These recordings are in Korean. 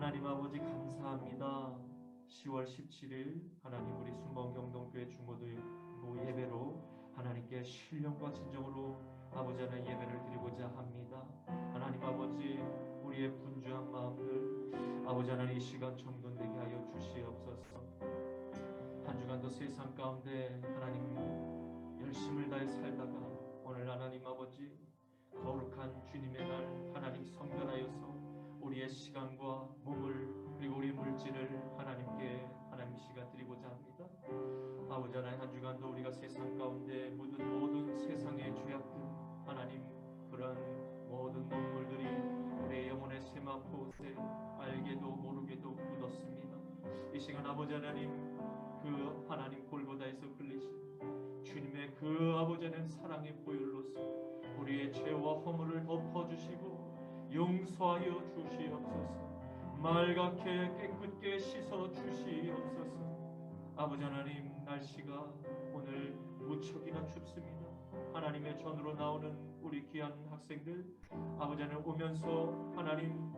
하나님 아버지 감사합니다. 10월 17일 하나님 우리 순번경동교회 중고도 예배로 하나님께 신령과 진정으로 아버지 하나님 예배를 드리고자 합니다. 하나님 아버지 우리의 분주한 마음들 아버지 하나님 이 시간 정돈되게 하여 주시옵소서. 한 주간도 세상 가운데 하나님 열심을 다해 살다가 오늘 하나님 아버지 거룩한 주님의 날 하나님 성결하여서 우리의 시간과 몸을 그리고 우리 물질을 하나님께 하나님 시간 드리고자 합니다. 아버지 하나님 한 주간도 우리가 세상 가운데 묻은 모든 세상의 죄악들 하나님 그런 모든 눈물들이 우리의 영혼의 세마포에 알게도 모르게도 묻었습니다. 이 시간 아버지 하나님 그 하나님 골고다에서 흘리신 주님의 그 아버지 하나님 사랑의 보혈로서 우리의 죄와 허물을 덮어주시고 용서하여 주시옵소서. 맑게 깨끗게 씻어 주시옵소서. 아버지 하나님 날씨가 오늘 무척이나 춥습니다. 하나님의 전으로 나오는 우리 귀한 학생들 아버지 하나님 오면서 하나님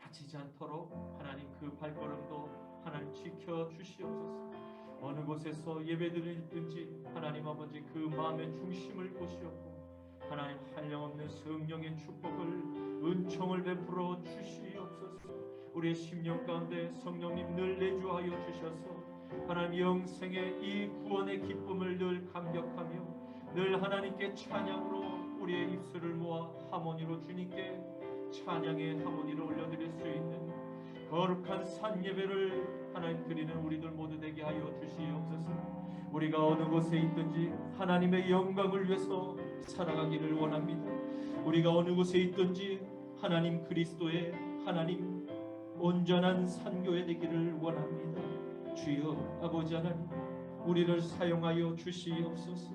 다치지 않도록 하나님 그 발걸음도 하나님 지켜 주시옵소서. 어느 곳에서 예배드리든지 하나님 아버지 그 마음의 중심을 보시옵고 하나님 한량없는 성령의 축복을 은총을 베풀어 주시옵소서. 우리의 심령 가운데 성령님 늘 내주하여 주셔서 하나님 영생의 이 구원의 기쁨을 늘 감격하며 늘 하나님께 찬양으로 우리의 입술을 모아 하모니로 주님께 찬양의 하모니를 올려드릴 수 있는 거룩한 산 예배를 하나님 드리는 우리들 모두 되게 하여 주시옵소서. 우리가 어느 곳에 있든지 하나님의 영광을 위해서 살아가기를 원합니다. 우리가 어느 곳에 있든지 하나님 그리스도의 하나님 온전한 산교회 되기를 원합니다. 주여 아버지 하나님 우리를 사용하여 주시옵소서.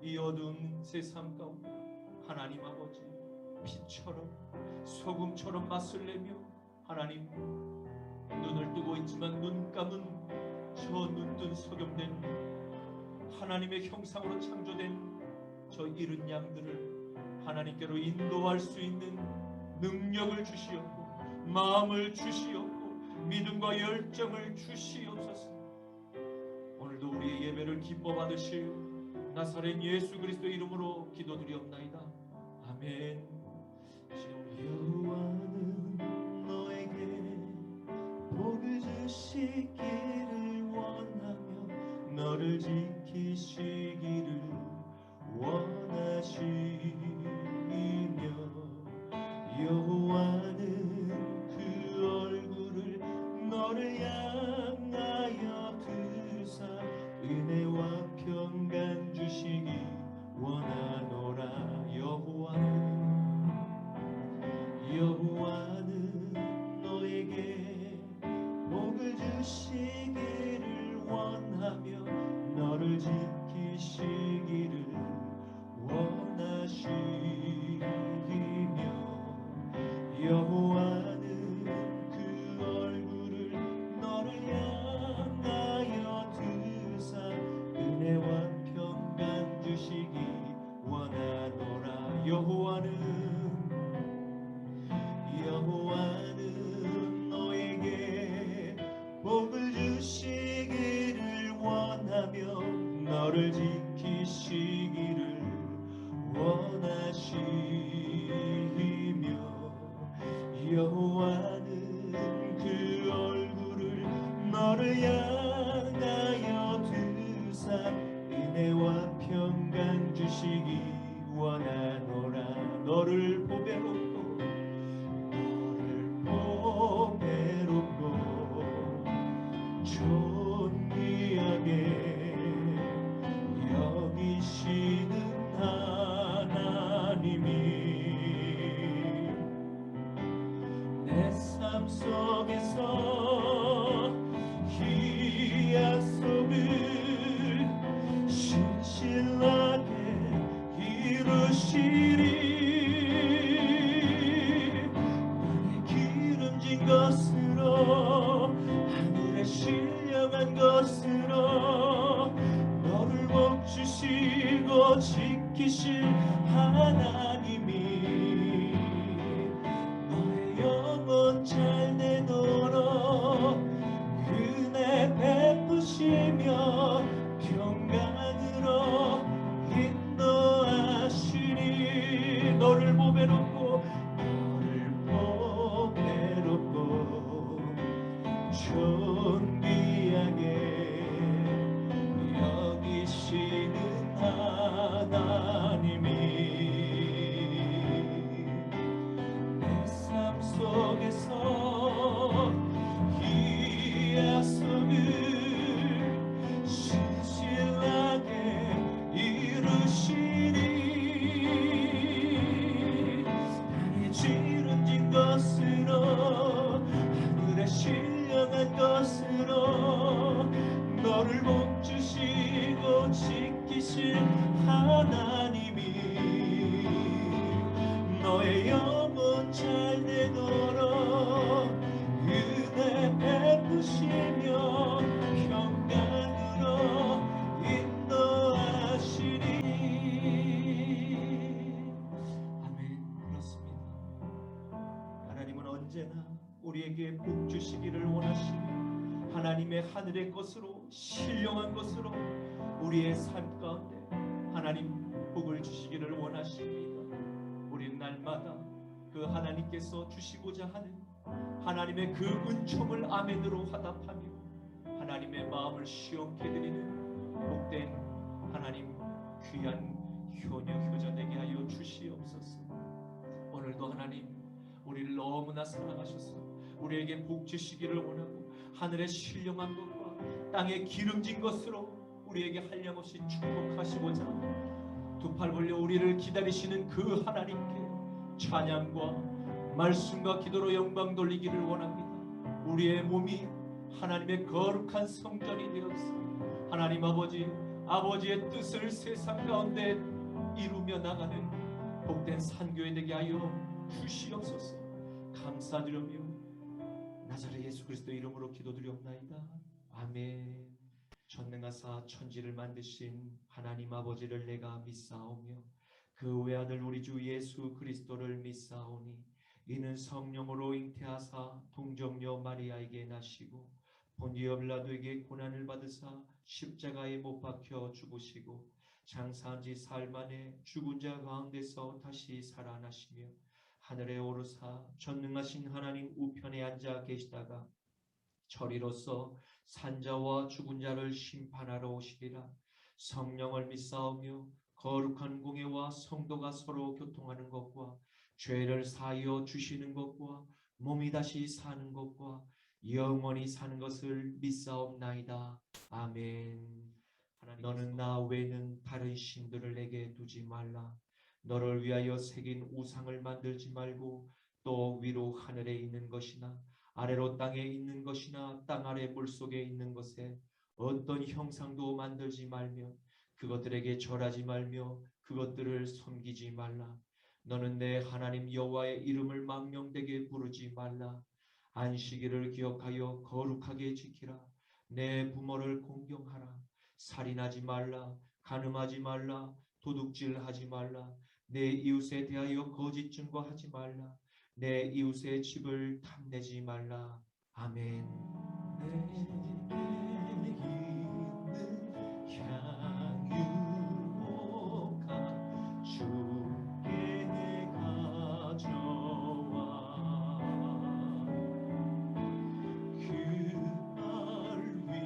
이 어두운 세상 가운데 하나님 아버지 빛처럼 소금처럼 맛을 내며 하나님 눈을 뜨고 있지만 눈 감은 저 눈뜬 석염된 하나님의 형상으로 창조된 저 이른 양들을 하나님께로 인도할 수 있는 능력을 주시옵고 마음을 주시옵고 믿음과 열정을 주시옵소서. 오늘도 우리의 예배를 기뻐 받으실 나사렛 예수 그리스도의 이름으로 기도드리옵나이다. 아멘. 여호와는 너에게 복을 주시기를 원하며 너를 지키시기를 원하시며 여호와는 그 얼굴을 너를 향하여 드사 은혜와 평강 주시기 원하노라. 여호와는 너에게 복을 주시기를 원하며 너를 지키시기를 원하시며 여호와는 그 얼굴을 너를 향하여 드사 은혜와 평강 주시기 원하노라. 여호와는 너에게 복을 주시기를 원하며 너를 지키시기를 원하시며 여호와는 그 얼굴을 너를 향하여 드사 은혜와 평강 주시기 원하노라. 너를 보배롭고 존귀하게 여기시는 하나님이 내 삶 속에서 이 약속을 신실하게 이루시리. 나의 기름진 것으로 하늘에 신령한 것으로 너를 멈추시고 지키실 하나님이 너의 영혼 잘 내 너를 복 주시고 지키실 하나님이 너의 영혼 잘 되도록 은혜 베푸시며 평강으로 인도하시리. 아멘. 그렇습니다. 하나님은 언제나 우리에게 복 주시기를 원하시며 하나님의 하늘의 것으로 신령한 것으로 우리의 삶 가운데 하나님 복을 주시기를 원하십니다. 우리는 날마다 그 하나님께서 주시고자 하는 하나님의 그 은총을 아멘으로 화답하며 하나님의 마음을 시원케 드리는 복된 하나님 귀한 효녀 효자 되게 하여 주시옵소서. 오늘도 하나님 우리를 너무나 사랑하셔서 우리에게 복 주시기를 원하고 하늘의 신령한 것과 땅의 기름진 것으로 우리에게 한량없이 축복하시고자 두 팔 벌려 우리를 기다리시는 그 하나님께 찬양과 말씀과 기도로 영광 돌리기를 원합니다. 우리의 몸이 하나님의 거룩한 성전이 되어서 하나님 아버지의 뜻을 세상 가운데 이루며 나가는 복된 산교회 되게 하여 주시옵소서. 감사드리며 나사렛 예수 그리스도 이름으로 기도드리옵나이다. 아멘. 전능하사 천지를 만드신 하나님 아버지를 내가 믿사오며 그 외아들 우리 주 예수 그리스도를 믿사오니 이는 성령으로 잉태하사 동정녀 마리아에게 나시고 본디오 빌라도에게 고난을 받으사 십자가에 못 박혀 죽으시고 장사한 지 사흘 만에 죽은 자 가운데서 다시 살아나시며 하늘에 오르사 전능하신 하나님 우편에 앉아 계시다가 저리로서 산자와 죽은 자를 심판하러 오시리라. 성령을 믿사오며 거룩한 공예와 성도가 서로 교통하는 것과 죄를 사하여 주시는 것과 몸이 다시 사는 것과 영원히 사는 것을 믿사옵나이다. 아멘. 하나님, 너는 나 외에는 다른 신들을 내게 두지 말라. 너를 위하여 새긴 우상을 만들지 말고 또 위로 하늘에 있는 것이나 아래로 땅에 있는 것이나 땅 아래 물속에 있는 것에 어떤 형상도 만들지 말며 그것들에게 절하지 말며 그것들을 섬기지 말라. 너는 내 하나님 여호와의 이름을 망령되게 부르지 말라. 안식일을 기억하여 거룩하게 지키라. 내 부모를 공경하라. 살인하지 말라. 간음하지 말라. 도둑질하지 말라. 내 이웃에 대하여 거짓 증거하지 말라. 내 이웃의 집을 탐내지 말라. 아멘. 내게 있는 향유가 주께 가져와 그날 위해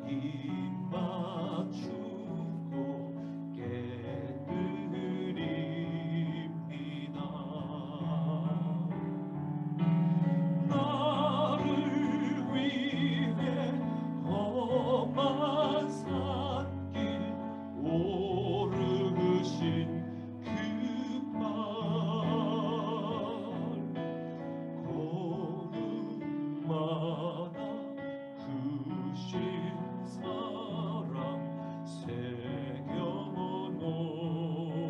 입 맞추고 깨드립니다. 나를 위해 험한 산길 오르신 그 발 걸음마다 그 신 사랑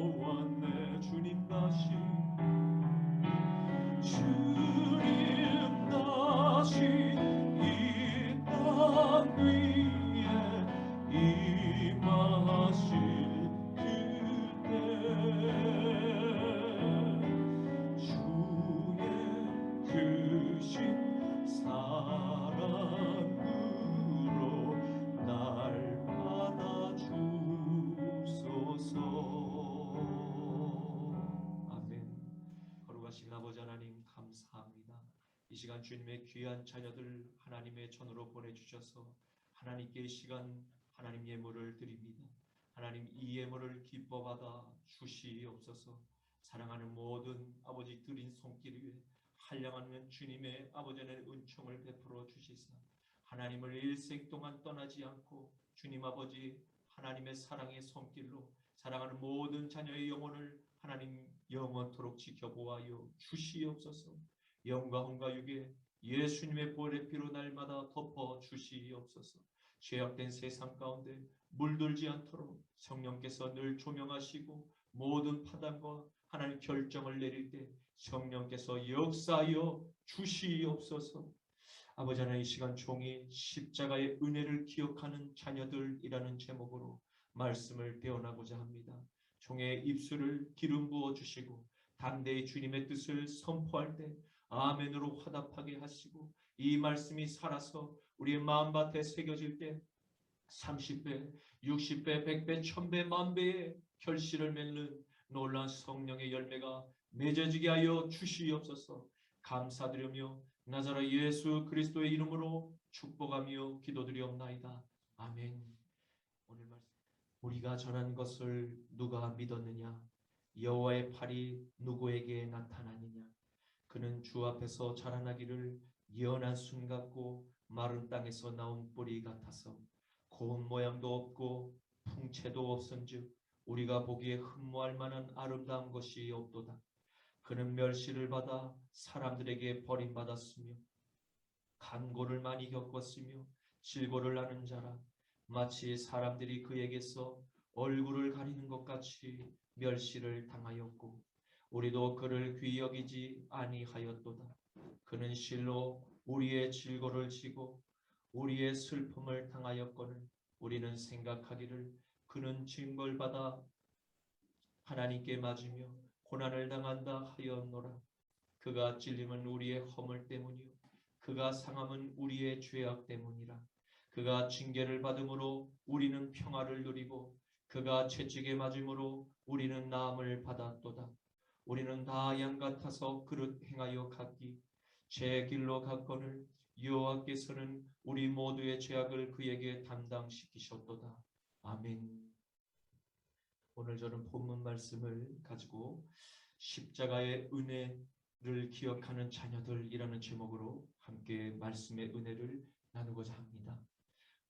새겨놓았네. 주님 다시 이 땅 위에 임하실 그때 주의 크신 사랑으로 날 받아주소서. 아멘. 거룩하신 아버지 하나님 감사합니다. 이 시간 주님의 귀한 자녀들 하나님의 전으로 보내주셔서 하나님께 이 시간 하나님 예물을 드립니다. 하나님 이 예물을 기뻐받아 주시옵소서. 사랑하는 모든 아버지 드린 손길 위에 한량하는 주님의 아버지 하나님의 은총을 베풀어 주시사 하나님을 일생 동안 떠나지 않고 주님 아버지 하나님의 사랑의 손길로 사랑하는 모든 자녀의 영혼을 하나님 영원토록 지켜보아요 주시옵소서. 영과 혼과 육에 예수님의 보혈의 피로 날마다 덮어 주시옵소서. 죄악된 세상 가운데 물들지 않도록 성령께서 늘 조명하시고 모든 판단과 하나님 결정을 내릴 때 성령께서 역사하여 주시옵소서. 아버지 하나님, 이 시간 종이 십자가의 은혜를 기억하는 자녀들이라는 제목으로 말씀을 배워나고자 합니다. 종의 입술을 기름 부어 주시고 담대히 주님의 뜻을 선포할 때 아멘으로 화답하게 하시고 이 말씀이 살아서 우리의 마음밭에 새겨질 때 30배, 60배, 100배, 1000배, 만배의 결실을 맺는 놀라운 성령의 열매가 맺어지게 하여 주시옵소서. 감사드리며 나사렛 예수 그리스도의 이름으로 축복하며 기도드리옵나이다. 아멘. 오늘 말씀, 우리가 전한 것을 누가 믿었느냐? 여호와의 팔이 누구에게 나타나느냐? 그는 주 앞에서 자라나기를 연한 순 같고 마른 땅에서 나온 뿌리 같아서 고운 모양도 없고 풍채도 없은즉 우리가 보기에 흠모할 만한 아름다운 것이 없도다. 그는 멸시를 받아 사람들에게 버림받았으며 간고를 많이 겪었으며 질고를 하는 자라. 마치 사람들이 그에게서 얼굴을 가리는 것 같이 멸시를 당하였고 우리도 그를 귀히 여기지 아니하였도다. 그는 실로 우리의 질고를 지고 우리의 슬픔을 당하였거늘 우리는 생각하기를 그는 징벌받아 하나님께 맞으며 고난을 당한다 하였노라. 그가 찔림은 우리의 허물 때문이요 그가 상함은 우리의 죄악 때문이라. 그가 징계를 받음으로 우리는 평화를 누리고 그가 채찍에 맞음으로 우리는 나음을 받았도다. 우리는 다 양 같아서 그릇 행하여 갔기 제 길로 갔거늘 여호와께서는 우리 모두의 죄악을 그에게 담당시키셨도다. 아멘. 오늘 저는 본문 말씀을 가지고 십자가의 은혜를 기억하는 자녀들이라는 제목으로 함께 말씀의 은혜를 나누고자 합니다.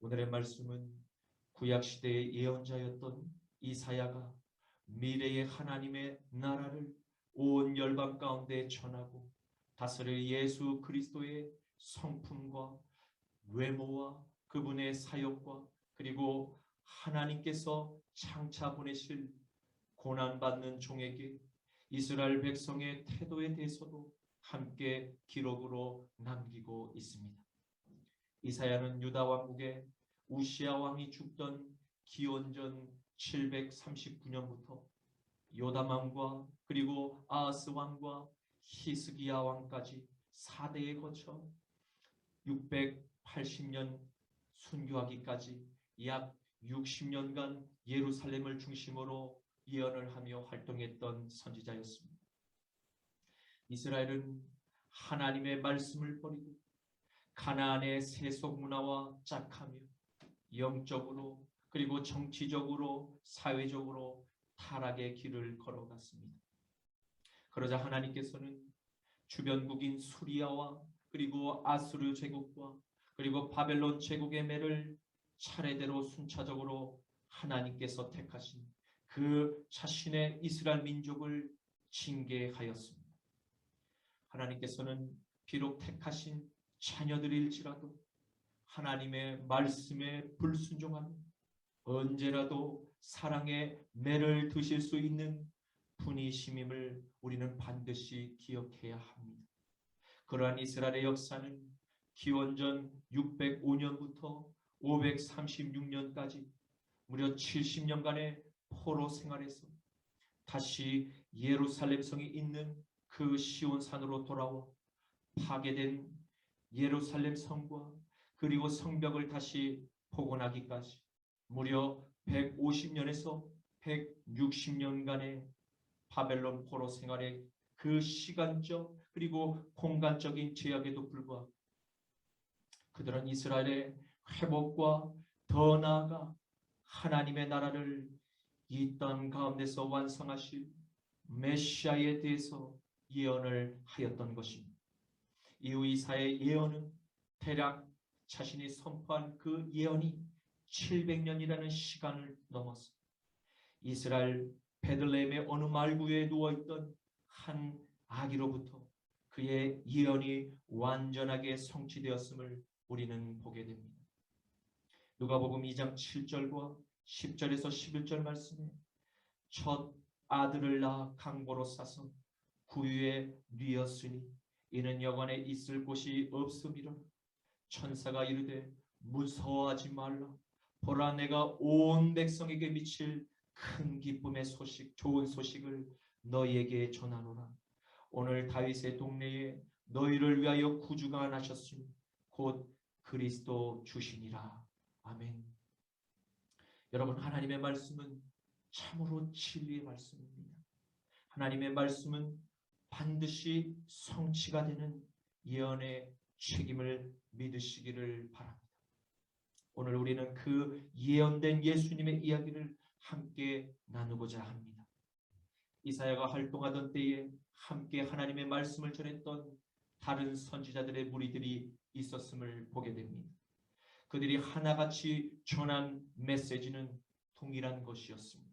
오늘의 말씀은 구약시대의 예언자였던 이사야가 미래의 하나님의 나라를 온 열방 가운데 전하고 다스릴 예수 그리스도의 성품과 외모와 그분의 사역과 그리고 하나님께서 장차 보내실 고난받는 종에게 이스라엘 백성의 태도에 대해서도 함께 기록으로 남기고 있습니다. 이사야는 유다 왕국의 우시야 왕이 죽던 기원전 739년부터 요담 왕과 그리고 아하스 왕과 히스기야 왕까지 4대에 거쳐 680년 순교하기까지 약 60년간 예루살렘을 중심으로 예언을 하며 활동했던 선지자였습니다. 이스라엘은 하나님의 말씀을 버리고 가나안의 세속 문화와 짝하며 영적으로 그리고 정치적으로 사회적으로 타락의 길을 걸어갔습니다. 그러자 하나님께서는 주변국인 수리아와 그리고 아수르 제국과 그리고 바벨론 제국의 매를 차례대로 순차적으로 하나님께서 택하신 그 자신의 이스라엘 민족을 징계하였습니다. 하나님께서는 비록 택하신 자녀들일지라도 하나님의 말씀에 불순종하는 언제라도 사랑의 매를 드실 수 있는 분이심임을 우리는 반드시 기억해야 합니다. 그러한 이스라엘의 역사는 기원전 605년부터 536년까지 무려 70년간의 포로 생활에서 다시 예루살렘 성이 있는 그 시온산으로 돌아와 파괴된 예루살렘 성과 그리고 성벽을 다시 복원하기까지 무려 150년에서 160년간의 바벨론 포로 생활의 그 시간적 그리고 공간적인 제약에도 불구하고 그들은 이스라엘의 회복과 더 나아가 하나님의 나라를 이 땅 가운데서 완성하실 메시아에 대해서 예언을 하였던 것입니다. 이후 이사야의 예언은 대략 자신이 선포한 그 예언이 700년이라는 시간을 넘어서 이스라엘 베들레헴의 어느 말구에 누워있던 한 아기로부터 그의 예언이 완전하게 성취되었음을 우리는 보게 됩니다. 누가복음 2장 7절과 10절에서 11절 말씀에 첫 아들을 낳아 강보로 싸서 구유에 뉘었으니 이는 여관에 있을 곳이 없음이라. 천사가 이르되 무서워하지 말라. 보라 내가 온 백성에게 미칠 큰 기쁨의 소식, 좋은 소식을 너희에게 전하노라. 오늘 다윗의 동네에 너희를 위하여 구주가 나셨으니 곧 그리스도 주시니라. 아멘. 여러분, 하나님의 말씀은 참으로 진리의 말씀입니다. 하나님의 말씀은 반드시 성취가 되는 예언의 책임을 믿으시기를 바랍니다. 오늘 우리는 그 예언된 예수님의 이야기를 함께 나누고자 합니다. 이사야가 활동하던 때에 함께 하나님의 말씀을 전했던 다른 선지자들의 무리들이 있었음을 보게 됩니다. 그들이 하나같이 전한 메시지는 동일한 것이었습니다.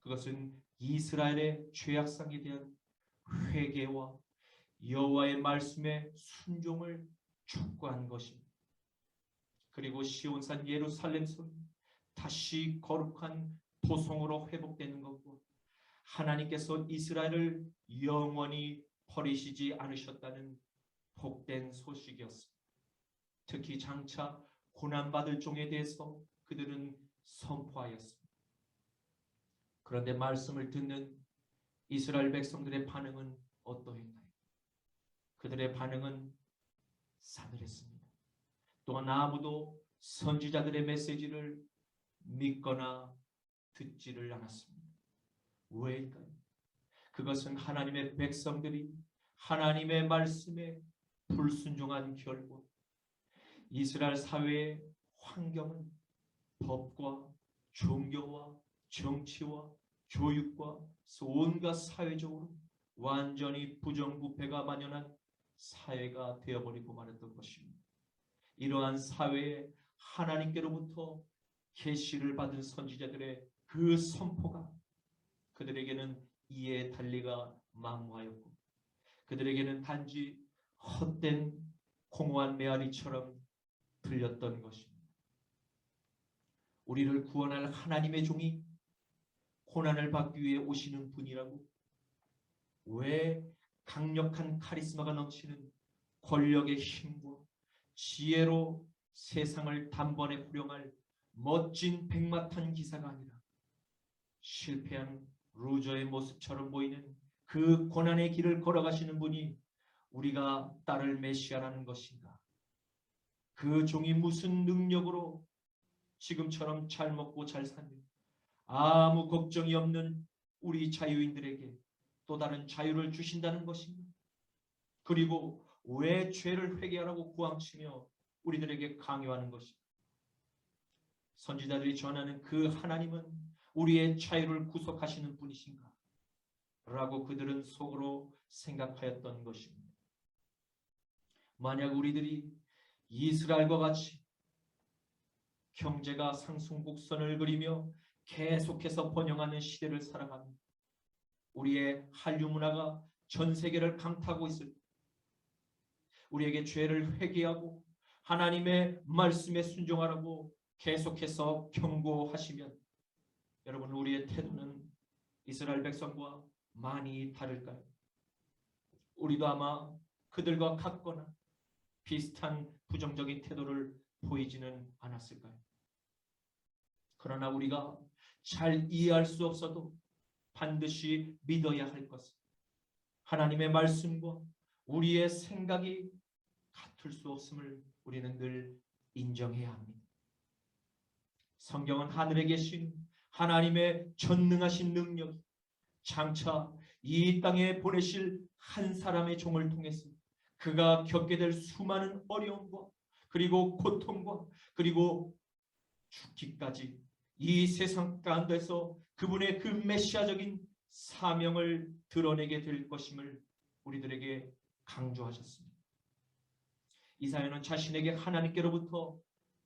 그것은 이스라엘의 죄악상에 대한 회개와 여호와의 말씀에 순종을 촉구한 것입니다. 그리고 시온산 예루살렘성이 다시 거룩한 도성으로 회복되는 것과 하나님께서 이스라엘을 영원히 버리시지 않으셨다는 복된 소식이었습니다. 특히 장차 고난받을 종에 대해서 그들은 선포하였습니다. 그런데 말씀을 듣는 이스라엘 백성들의 반응은 어떠했나요? 그들의 반응은 싸늘했습니다. 또한 아무도 선지자들의 메시지를 믿거나 듣지를 않았습니다. 왜일까요? 그것은 하나님의 백성들이 하나님의 말씀에 불순종한 결과 이스라엘 사회의 환경은 법과 종교와 정치와 교육과 온갖 사회적으로 완전히 부정부패가 만연한 사회가 되어버리고 말았던 것입니다. 이러한 사회에 하나님께로부터 계시를 받은 선지자들의 그 선포가 그들에게는 이에 달리가 만무하였고 그들에게는 단지 헛된 공허한 메아리처럼 들렸던 것입니다. 우리를 구원할 하나님의 종이 고난을 받기 위해 오시는 분이라고 왜 강력한 카리스마가 넘치는 권력의 힘과 지혜로 세상을 단번에 후령할 멋진 백마탄 기사가 아니라 실패한 루저의 모습처럼 보이는 그 고난의 길을 걸어가시는 분이 우리가 따를 메시아라는 것인가? 그 종이 무슨 능력으로 지금처럼 잘 먹고 잘 사는 아무 걱정이 없는 우리 자유인들에게 또 다른 자유를 주신다는 것인가? 그리고 왜 죄를 회개하라고 구항치며 우리들에게 강요하는 것인가? 선지자들이 전하는 그 하나님은 우리의 자유를 구속하시는 분이신가? 라고 그들은 속으로 생각하였던 것입니다. 만약 우리들이 이스라엘과 같이 경제가 상승곡선을 그리며 계속해서 번영하는 시대를 살아가며 우리의 한류 문화가 전 세계를 강타하고 있을 때 우리에게 죄를 회개하고 하나님의 말씀에 순종하라고 계속해서 경고하시면 여러분 우리의 태도는 이스라엘 백성과 많이 다를까요? 우리도 아마 그들과 같거나 비슷한 부정적인 태도를 보이지는 않았을까요? 그러나 우리가 잘 이해할 수 없어도 반드시 믿어야 할 것은 하나님의 말씀과 우리의 생각이 같을 수 없음을 우리는 늘 인정해야 합니다. 성경은 하늘에 계신 하나님의 전능하신 능력이 장차 이 땅에 보내실 한 사람의 종을 통해서 그가 겪게 될 수많은 어려움과 그리고 고통과 그리고 죽기까지 이 세상 가운데서 그분의 그 메시아적인 사명을 드러내게 될 것임을 우리들에게 강조하셨습니다. 이사야는 자신에게 하나님께로부터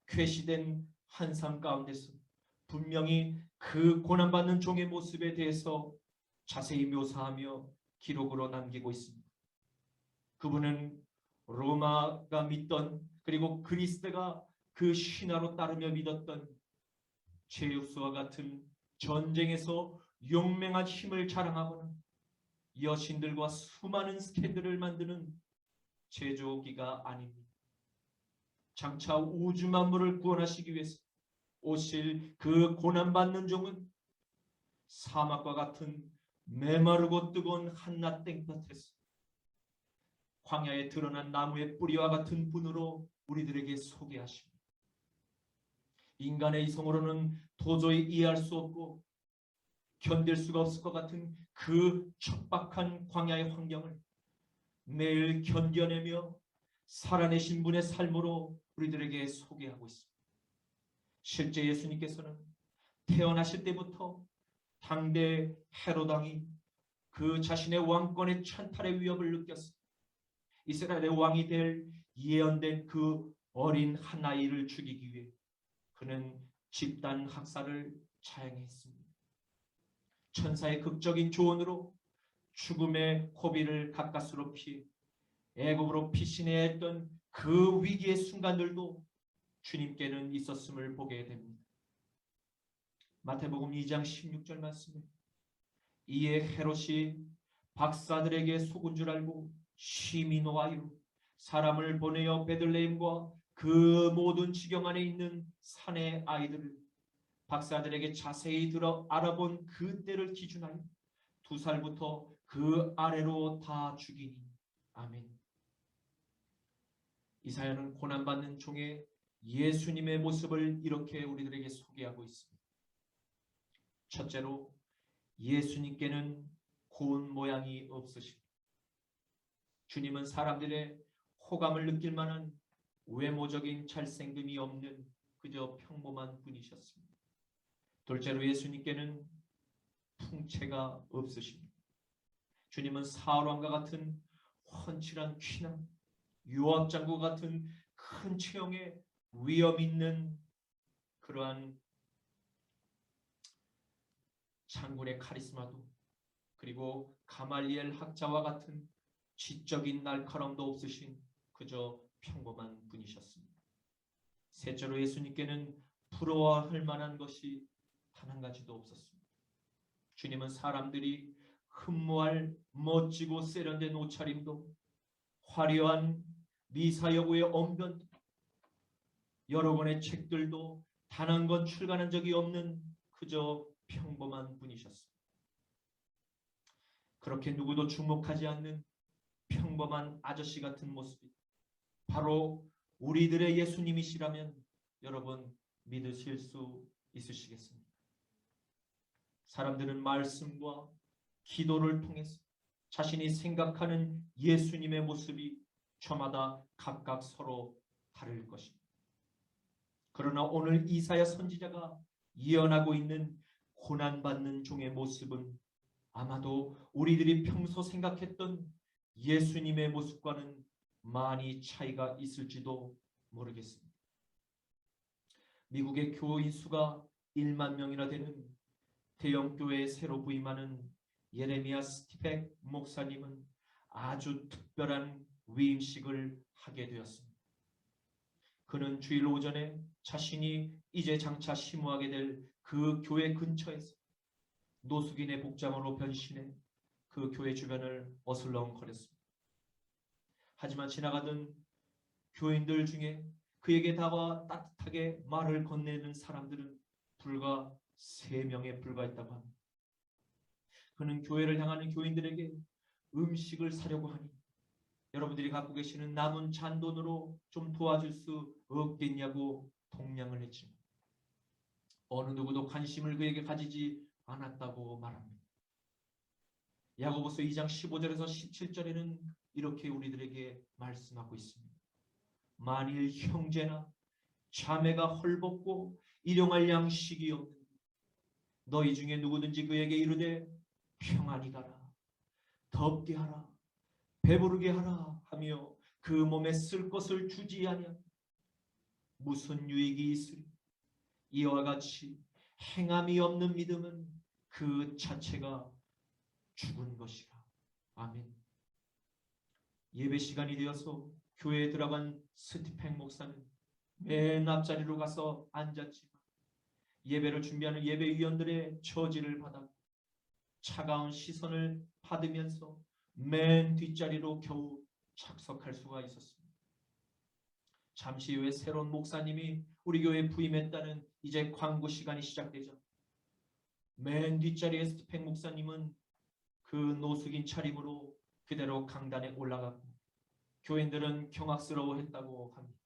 계시된 한 삶 가운데서 분명히 그 고난받는 종의 모습에 대해서 자세히 묘사하며 기록으로 남기고 있습니다. 그분은 로마가 믿던 그리고 그리스도가 그 신화로 따르며 믿었던 제우스와 같은 전쟁에서 용맹한 힘을 자랑하거나 여신들과 수많은 스캔들을 만드는 제조기가 아닙니다. 장차 우주 만물을 구원하시기 위해서 오실 그 고난받는 종은 사막과 같은 메마르고 뜨거운 한낮 땡볕에서 광야에 드러난 나무의 뿌리와 같은 분으로 우리들에게 소개하십니다. 인간의 이성으로는 도저히 이해할 수 없고 견딜 수가 없을 것 같은 그 척박한 광야의 환경을 매일 견뎌내며 살아내신 분의 삶으로 우리들에게 소개하고 있습니다. 실제 예수님께서는 태어나실 때부터 당대 헤롯 왕이 그 자신의 왕권의 찬탈의 위협을 느꼈습니다. 이스라엘의 왕이 될 예언된 그 어린 한 아이를 죽이기 위해 그는 집단 학살을 자행했습니다. 천사의 극적인 조언으로 죽음의 고비를 가까스로 피해 애굽으로 피신해야 했던 그 위기의 순간들도 주님께는 있었음을 보게 됩니다. 마태복음 2장 16절 말씀에 이에 헤롯이 박사들에게 속은 줄 알고 심히 노하여 사람을 보내어 베들레헴과 그 모든 지경 안에 있는 산의 아이들을 박사들에게 자세히 들어 알아본 그때를 기준하여 2살부터 그 아래로 다 죽이니. 아멘. 이사야는 고난받는 종의 예수님의 모습을 이렇게 우리들에게 소개하고 있습니다. 첫째로 예수님께는 고운 모양이 없으십니다. 주님은 사람들의 호감을 느낄 만한 외모적인 잘생김이 없는 그저 평범한 분이셨습니다. 둘째로 예수님께는 풍채가 없으십니다. 주님은 사울왕과 같은 훤칠한 귀남, 요압장구 같은 큰 체형에 위험 있는 그러한 장군의 카리스마도, 그리고 가말리엘 학자와 같은 지적인 날카로움도 없으신 그저 평범한 분이셨습니다. 셋째로 예수님께는 부러워할 만한 것이 단 한 가지도 없었습니다. 주님은 사람들이 흠모할 멋지고 세련된 옷차림도, 화려한 미사여구의 언변도, 여러 권의 책들도 단 한 권 출간한 적이 없는 그저 평범한 분이셨습니다. 그렇게 누구도 주목하지 않는 평범한 아저씨 같은 모습이 바로 우리들의 예수님이시라면 여러분 믿으실 수 있으시겠습니까? 사람들은 말씀과 기도를 통해서 자신이 생각하는 예수님의 모습이 저마다 각각 서로 다를 것입니다. 그러나 오늘 이사야 선지자가 예언하고 있는 고난받는 종의 모습은 아마도 우리들이 평소 생각했던 예수님의 모습과는 많이 차이가 있을지도 모르겠습니다. 미국의 교인 수가 1만 명이나 되는 대형 교회에 새로 부임하는 예레미야 스티펙 목사님은 아주 특별한 위임식을 하게 되었습니다. 그는 주일 오전에 자신이 이제 장차 심호하게 될 그 교회 근처에서 노숙인의 복장으로 변신해 그 교회 주변을 어슬렁거렸습니다. 하지만 지나가던 교인들 중에 그에게 다가와 따뜻하게 말을 건네는 사람들은 불과 3명에 불과했다고 합니다. 그는 교회를 향하는 교인들에게 음식을 사려고 하니 여러분들이 갖고 계시는 남은 잔돈으로 좀 도와줄 수 없겠냐고 동냥을 했지만 어느 누구도 관심을 그에게 가지지 않았다고 말합니다. 야고보서 2장 15절에서 17절에는 이렇게 우리들에게 말씀하고 있습니다. 만일 형제나 자매가 헐벗고 일용할 양식이 없는 너희 중에 누구든지 그에게 이르되 평안히 가라, 덥게 하라, 배부르게 하라 하며 그 몸에 쓸 것을 주지 아니하면 무슨 유익이 있으리? 이와 같이 행함이 없는 믿음은 그 자체가 죽은 것이라. 아멘. 예배 시간이 되어서 교회에 들어간 스티펜 목사는 맨 앞자리로 가서 앉았지만 예배를 준비하는 예배위원들의 저지를 받았고 차가운 시선을 받으면서 맨 뒷자리로 겨우 착석할 수가 있었습니다. 잠시 후에 새로운 목사님이 우리 교회에 부임했다는 이제 광고 시간이 시작되자 맨 뒷자리에 스티펜 목사님은 그 노숙인 차림으로 그대로 강단에 올라갔고 교인들은 경악스러워했다고 합니다.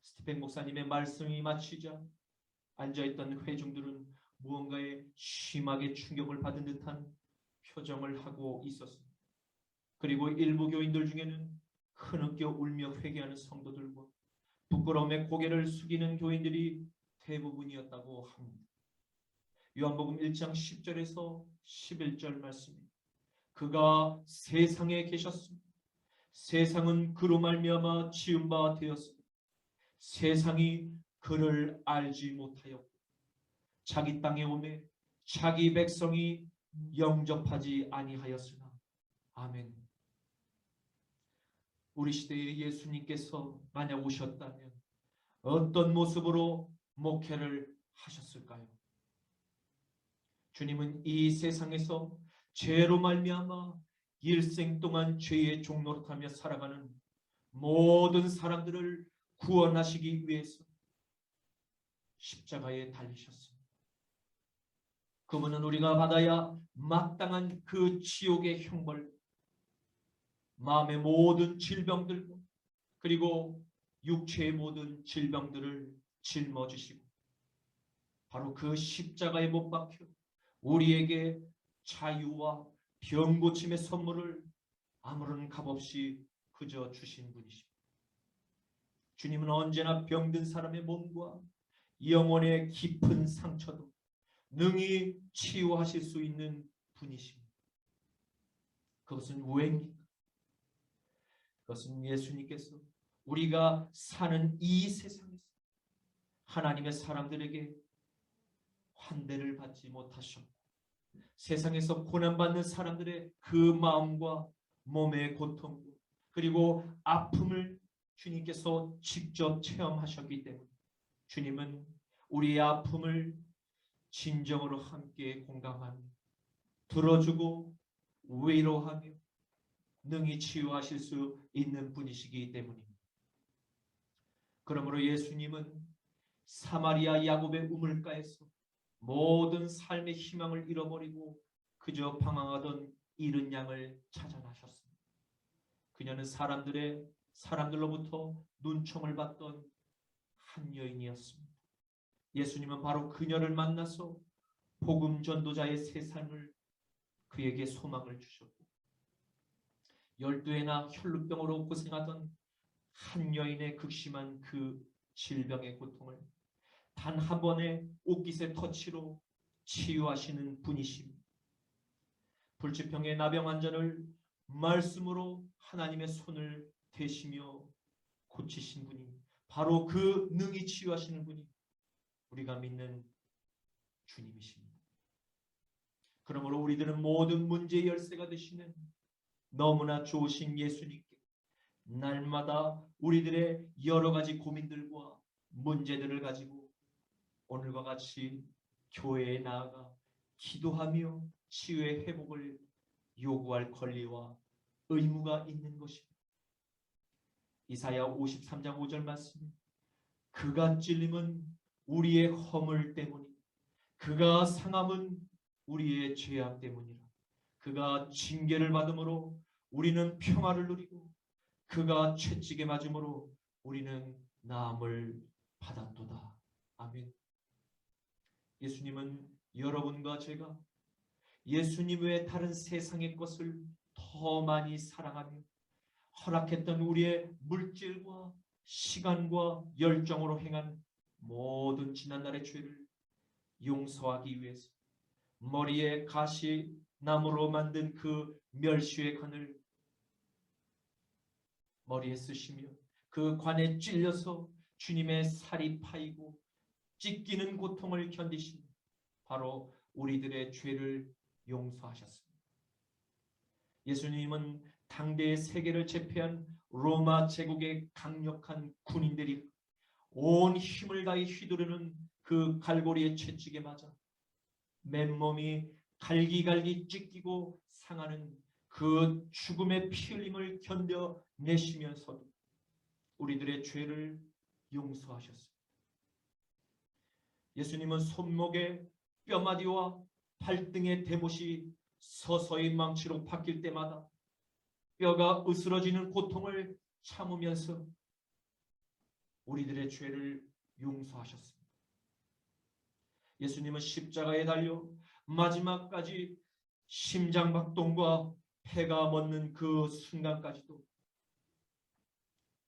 스티펜 목사님의 말씀이 마치자 앉아있던 회중들은 무언가에 심하게 충격을 받은 듯한 표정을 하고 있었습니다. 그리고 일부 교인들 중에는 흐느껴 울며 회개하는 성도들과 부끄러움에 고개를 숙이는 교인들이 대부분이었다고 합니다. 요한복음 1장 10절에서 11절 말씀입니다. 그가 세상에 계셨습니다. 세상은 그로 말미암아 지은 바 되었습니다. 세상이 그를 알지 못하였고 자기 땅에 오매 자기 백성이 영접하지 아니하였으나. 아멘. 우리 시대에 예수님께서 만약 오셨다면 어떤 모습으로 목회를 하셨을까요? 주님은 이 세상에서 죄로 말미암아 일생 동안 죄의 종노릇하며 살아가는 모든 사람들을 구원하시기 위해서 십자가에 달리셨습니다. 그분은 우리가 받아야 마땅한 그 지옥의 형벌, 마음의 모든 질병들과 그리고 육체의 모든 질병들을 짊어지시고 바로 그 십자가에 못 박혀 우리에게 자유와 병고침의 선물을 아무런 값없이 그저 주신 분이십니다. 주님은 언제나 병든 사람의 몸과 영혼의 깊은 상처도 능히 치유하실 수 있는 분이십니다. 그것은 왜입니까? 그것은 예수님께서 우리가 사는 이 세상에서 하나님의 사람들에게 환대를 받지 못하셨고 세상에서 고난받는 사람들의 그 마음과 몸의 고통 그리고 아픔을 주님께서 직접 체험하셨기 때문에 주님은 우리의 아픔을 진정으로 함께 공감하며 들어주고 위로하며 능히 치유하실 수 있는 분이시기 때문입니다. 그러므로 예수님은 사마리아 야곱의 우물가에서 모든 삶의 희망을 잃어버리고 그저 방황하던 잃은 양을 찾아 나셨습니다. 그녀는 사람들로부터 눈총을 받던 한 여인이었습니다. 예수님은 바로 그녀를 만나서 복음 전도자의 새 삶을 그에게 소망을 주셨고 12회나 혈루병으로 고생하던 한 여인의 극심한 그 질병의 고통을 단 한 번의 옷깃의 터치로 치유하시는 분이십니다. 불치병의 나병 환자를 말씀으로 하나님의 손을 대시며 고치신 분이 바로 그 능히 치유하시는 분이 우리가 믿는 주님이십니다. 그러므로 우리들은 모든 문제의 열쇠가 되시는 너무나 좋으신 예수님께 날마다 우리들의 여러 가지 고민들과 문제들을 가지고 오늘과 같이 교회에 나아가 기도하며 치유의 회복을 요구할 권리와 의무가 있는 것입니다. 이사야 53장 5절 말씀 그가 찔림은 우리의 허물 때문이고 그가 상함은 우리의 죄악 때문이라. 그가 징계를 받음으로 우리는 평화를 누리고 그가 채찍에 맞음으로 우리는 나음을 받았도다. 아멘. 예수님은 여러분과 제가 예수님 외에 다른 세상의 것을 더 많이 사랑하며 허락했던 우리의 물질과 시간과 열정으로 행한 모든 지난날의 죄를 용서하기 위해서 머리에 가시나무로 만든 그 멸시의 관을 머리에 쓰시며 그 관에 찔려서 주님의 살이 파이고 찢기는 고통을 견디신 바로 우리들의 죄를 용서하셨습니다. 예수님은 당대의 세계를 제패한 로마 제국의 강력한 군인들이 온 힘을 다해 휘두르는 그 갈고리의 채찍에 맞아 맨몸이 갈기갈기 찢기고 상하는 그 죽음의 피 흘림을 견뎌내시면서도 우리들의 죄를 용서하셨습니다. 예수님은 손목에 뼈마디와 발등의 대못이 서서히 망치로 바뀔 때마다 뼈가 으스러지는 고통을 참으면서 우리들의 죄를 용서하셨습니다. 예수님은 십자가에 달려 마지막까지 심장박동과 폐가 멎는 그 순간까지도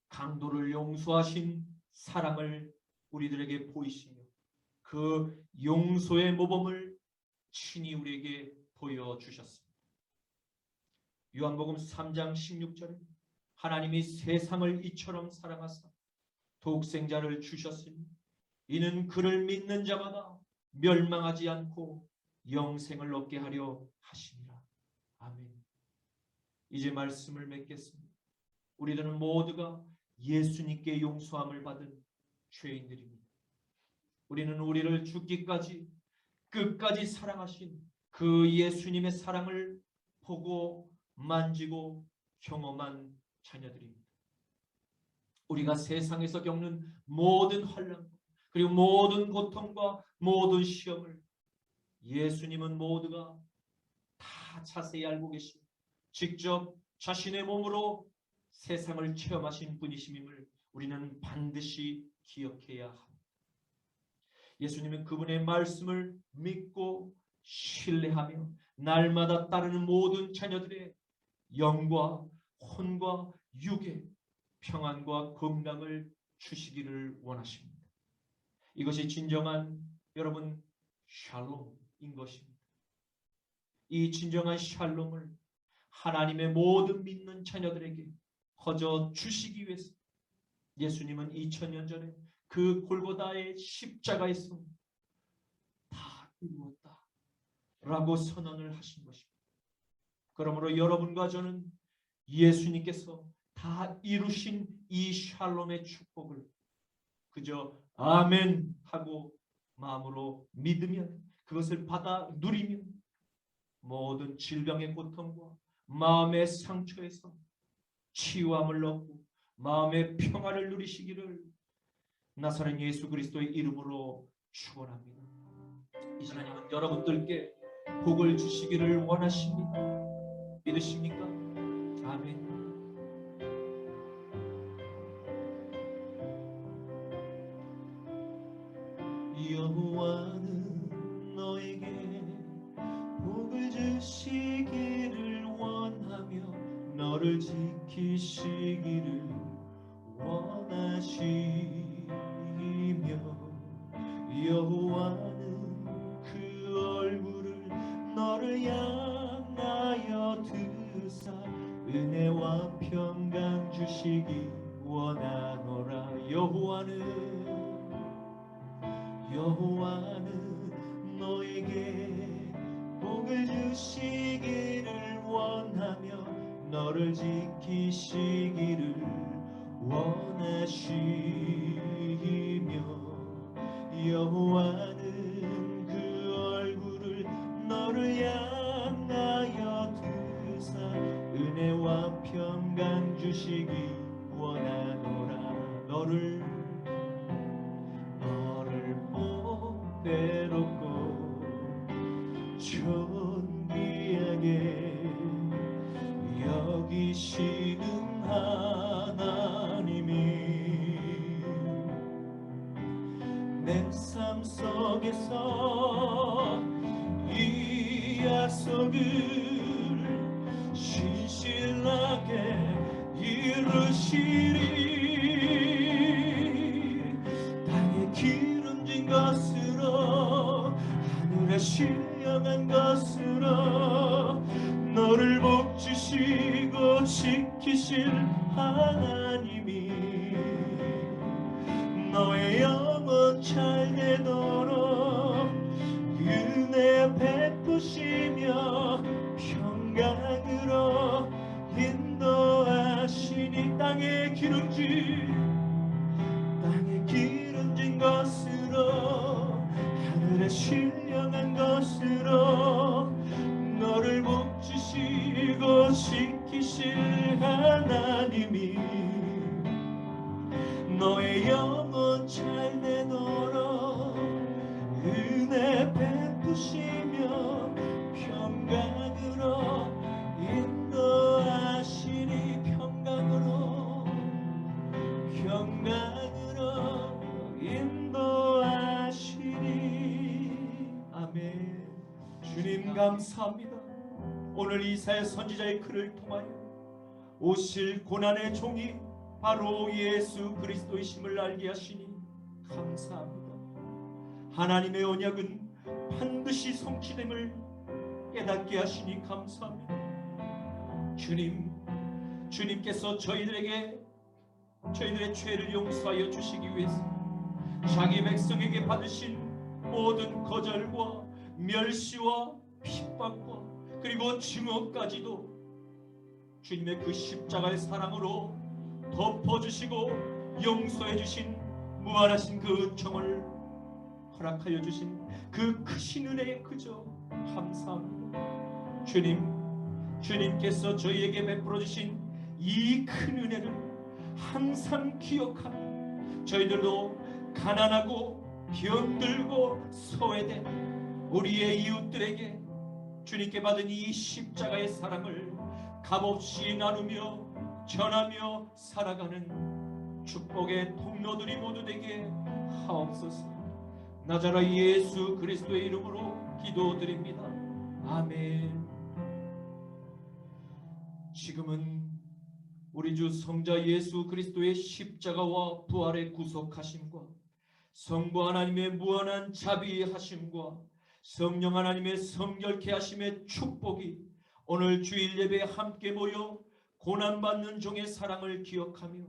강도를 용서하신 사랑을 우리들에게 보이시며 그 용서의 모범을 친히 우리에게 보여주셨습니다. 요한복음 3장 16절에 하나님이 세상을 이처럼 사랑하사 독생자를 주셨으니 이는 그를 믿는 자마다 멸망하지 않고 영생을 얻게 하려 하심이라. 아멘. 이제 말씀을 맺겠습니다. 우리들은 모두가 예수님께 용서함을 받은 죄인들입니다. 우리는 우리를 죽기까지 끝까지 사랑하신 그 예수님의 사랑을 보고 만지고 경험한 자녀들입니다. 우리가 세상에서 겪는 모든 환난 그리고 모든 고통과 모든 시험을 예수님은 모두가 다 자세히 알고 계시고 직접 자신의 몸으로 세상을 체험하신 분이심을 우리는 반드시 기억해야 합니다. 예수님은 그분의 말씀을 믿고 신뢰하며 날마다 따르는 모든 자녀들의 영과 혼과 육의 평안과 건강을 주시기를 원하십니다. 이것이 진정한 여러분 샬롬인 것입니다. 이 진정한 샬롬을 하나님의 모든 믿는 자녀들에게 허저 주시기 위해서 예수님은 2000년 전에 그 골고다의 십자가에서 다 이루었다 라고 선언을 하신 것입니다. 그러므로 여러분과 저는 예수님께서 다 이루신 이 샬롬의 축복을 그저 아멘 하고 마음으로 믿으면 그것을 받아 누리면 모든 질병의 고통과 마음의 상처에서 치유함을 얻고 마음의 평화를 누리시기를 나사렛 예수 그리스도의 이름으로 축원합니다. 이 하나님은 여러분들께 복을 주시기를 원하십니다. 믿으십니까? 아멘. 여호와는 너에게 복을 주시기를 원하며 너를 지키시기를 원하시며 여호와는 그 얼굴을 너를 향하여 드사 은혜와 평강 주시기 원하노라. 여호와는 너에게 복을 주시기를 원하며 너를 지키시기를 원하시며 여호와는 그 얼굴을 너를 향하여 드사 은혜와 평강 주시기 원하노라. 너를 복되롭고 존귀하게 여기시는 하나님이 내 삶 속에서 이 약속을 신실하게 이루시리. 땅에 기름진 것으로 하늘에 신령한 것으로 너를 복주시고 지키실 하나님이 너의 영혼 잘 되도록 은혜 베푸시며 평강으로 인도하시니 땅에 신령한 것으로 너를 복주시고 지키실 하나님이 너의 영혼 잘 내도록 은혜 베푸시며 평강으로 인도하시니 평강으로 인도하시니. 아멘. 주님 감사합니다. 오늘 이사야 선지자의 글을 통하여 오실 고난의 종이 바로 예수 그리스도이심을 알게 하시니 감사합니다. 하나님의 언약은 반드시 성취됨을 깨닫게 하시니 감사합니다. 주님께서 저희들의 죄를 용서하여 주시기 위해서 자기 백성에게 받으신 모든 거절과 멸시와 핍박과 그리고 증오까지도 주님의 그 십자가의 사랑으로 덮어주시고 용서해주신 무한하신 그 은총을 허락하여 주신 그 크신 은혜에 그저 감사합니다. 주님께서 저희에게 베풀어 주신 이 큰 은혜를 항상 기억하며 저희들도 가난하고 병들고 소외된 우리의 이웃들에게 주님께 받은 이 십자가의 사랑을 값없이 나누며 전하며 살아가는 축복의 통로들이 모두 되게 하옵소서. 나자라 예수 그리스도의 이름으로 기도드립니다. 아멘. 지금은 우리 주 성자 예수 그리스도의 십자가와 부활의 구속하심과 성부 하나님의 무한한 자비하심과 성령 하나님의 성결케 하심의 축복이 오늘 주일 예배에 함께 모여 고난받는 종의 사랑을 기억하며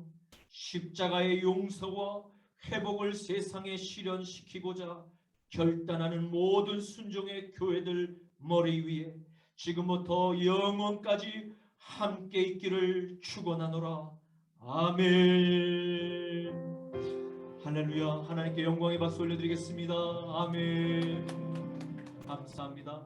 십자가의 용서와 회복을 세상에 실현시키고자 결단하는 모든 순종의 교회들 머리 위에 지금부터 영원까지 함께 있기를 축원하노라. 아멘. 할렐루야. 하나님께 영광의 박수 올려드리겠습니다. 아멘. 감사합니다.